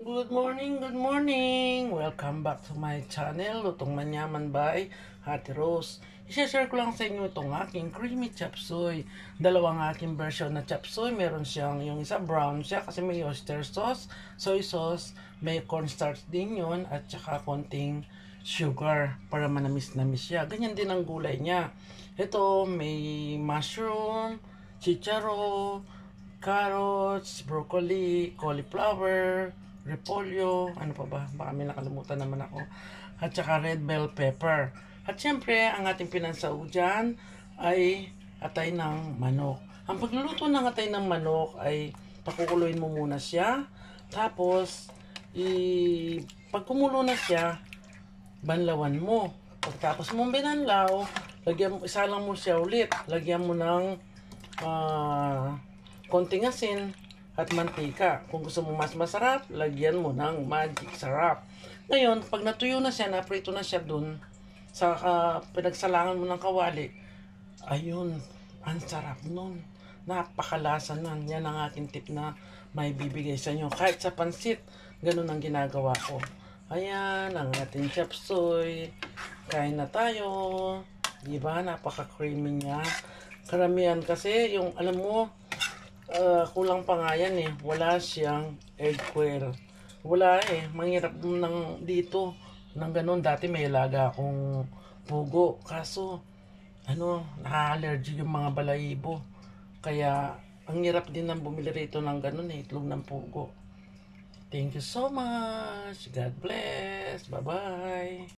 Good morning, good morning! Welcome back to my channel, Lutong Manyaman by Ate Rose. I-share ko lang sa inyo itong aking creamy chop suey. Dalawang aking version na chop suey. Meron siyang yung isa brown siya kasi may oyster sauce, soy sauce, may cornstarch din yun at saka konting sugar para manamis-namis siya. Ganyan din ang gulay niya. Ito may mushroom, chicharo, carrots, broccoli, cauliflower, repolyo, ano pa ba? Baka may nakalimutan naman ako. At saka red bell pepper. At syempre, ang ating pinansaw dyan ay atay ng manok. Ang pagluluto ng atay ng manok ay pakukuluin mo muna siya. Tapos, pag kumulo na siya, banlawan mo. Pagkatapos mong binanlaw, isa lang mo siya ulit. Lagyan mo ng konting asin at mantika. Kung gusto mo mas masarap, lagyan mo ng magic sarap. Ngayon, pag natuyo na siya, naprito na siya dun, sa pinagsalangan mo ng kawali, ayun, ang sarap nun. Napakalasa nun. Yan ang aking tip na may bibigay sa inyo. Kahit sa pansit, ganun ang ginagawa ko. Ayan, ang ating chop suey. Kain na tayo. Diba? Napaka-creamy niya. Karamihan kasi, yung alam mo, kulang pa nga yan eh. Wala siyang egg quail. Wala eh. Manghirap ng dito. Nang ganun, dati may alaga akong pugo. Kaso, naka-allergy yung mga balahibo. Kaya, ang hirap din ng bumili rito ng ganun eh. Itlog ng pugo. Thank you so much. God bless. Bye-bye.